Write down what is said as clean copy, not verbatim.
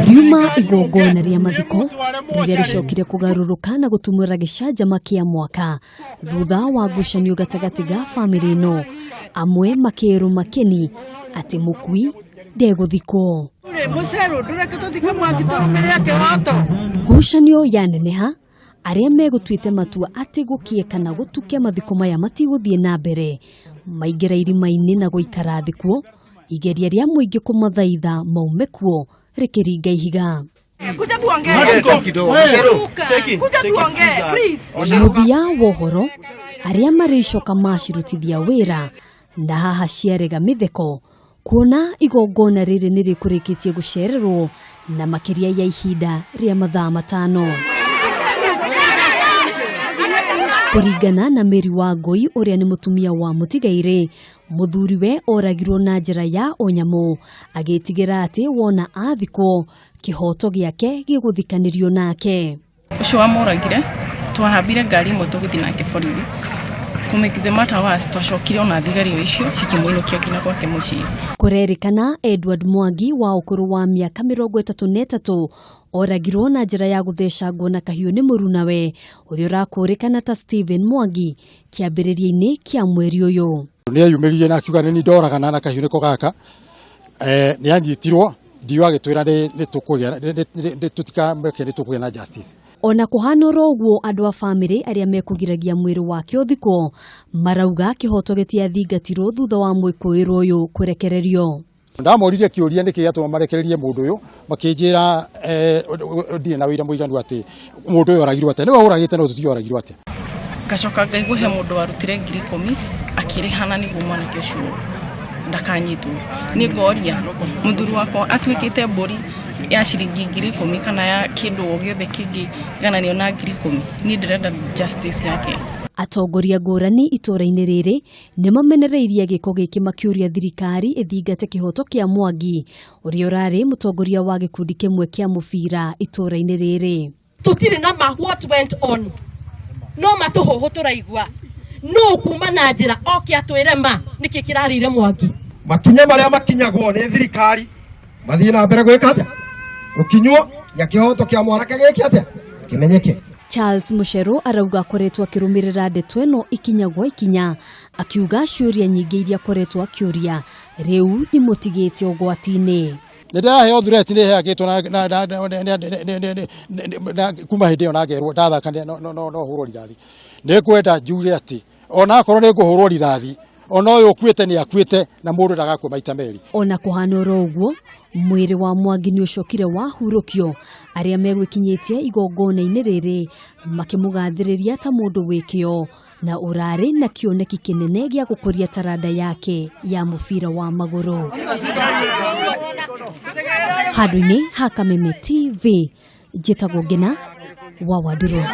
Riuma igongona ria mathiko riria ricokire kugarũrũka na gutumura gicanjama kia mwaka thutha wa ngucanio gatagati ga family no amwe makiru makeni ati mukui ndeguthikwo. Ngucanio yaneneha aria megutuite matua ati gukie kana gutukia mathiko maya matiguthie na mbere maingira irima-ini na guikara thikwo igeria ria muingi kumathaitha maume kuo rikiringa ihiga. Kuja tuongee please. Muthia wohoro aria maricoka macirutithia wira na haha ciarega mitheko kuona igongona riri nirikurikitie gucererwo na makiria ya ihinda ria mathaa matano. Kuringana na Meri wa Ngui uria ni mutumia wa mutigaire muthuriwe oragirwo na njira ya onyamu agitigira ati wona athikwo kihoto giake giguthikanirio nake. Ucio wamoragire twahambire ngari imwe tugithi nake borithi kumikithe mata was twacokire ona thigari icio cikimuinukia kinya gwake mucii. Kurerikana Edward Mwangi wa ukuru wa miaka 33 oragirwo na njira ya guthecangwo na kahiu ni murunawe uria urakurikana ta Stephen Mwangi kiambiriria-ini kia mweri uyu. Ni ayumiririe na akiuga ni ndoragana na kahiu niko gaka ni anyitirwo ndiwa gitwira ni tukugia tutikameke ni tukugia na justice. Ona kuhana roguo andu a family aria mekugiragia mwiri wake uthikwo marauga kihoto getia thingatiro thutha wa mwikuiro uyu kurekererio. Ndamoririe kiuria niki yatuma marekererie mundu uyu makinjira ndire na wira muiganu ati mundu uyu oragirwo ate niwe uragite no tutio oragirwo ate. Gacoka ngaiguhe mundu warutire 10,000 akirihana niguo mwanake ucio ndakanyitwo. Ni ngoria muthuri wakwa atwikite mburi ya ciringi 10,000 kana ya kindu o giothe kingi gananio na 10,000 ni ndirenda justice yake. Atongoria ngurani itura-ini riri ni mamenereirie giko giki makiuria thirikari ithingate kihoto kia Mwangi uria urari mutongoria wa gikundi kimwe kia mubira itura-ini riri. Tutiri na what went on no matuhoho turaigua no kuma na njira okia twire ma niki kirarire Mwangi makinya maria makinyagwo ni thirikari mathie na mbere gwika atia ukinywo ya kihoto kia mwarake giki atia kimenyeke. Charles Mushero arauga koretwa akirumirira ndeto ino ikinyagwa ikinya akiuga ciuria nyingi iria koretwa akiuria riu ni mutigite ogwati-ini. Ndirahe threat ni heagitwo na kuma hindi ona ngerwo ndathaka no hurwo rithathi ni kwenda njuge ati ona akorwo ni nguhurwo rithathi ona uyu ukuite ni akuite na mundu ndagakua maita meri. Ona kuhana roguo mwiri wa Mwangi ni ucokire wahurukio aria megwikinyitie igongona-ini riri makimugathiriria ta mundu wikio na urari na kioneki kinene gia gukuria taranda yake ya mubira wa maguru. Handũ-inĩ ha Kameme TV njĩtagwo Ngina wa Waduro.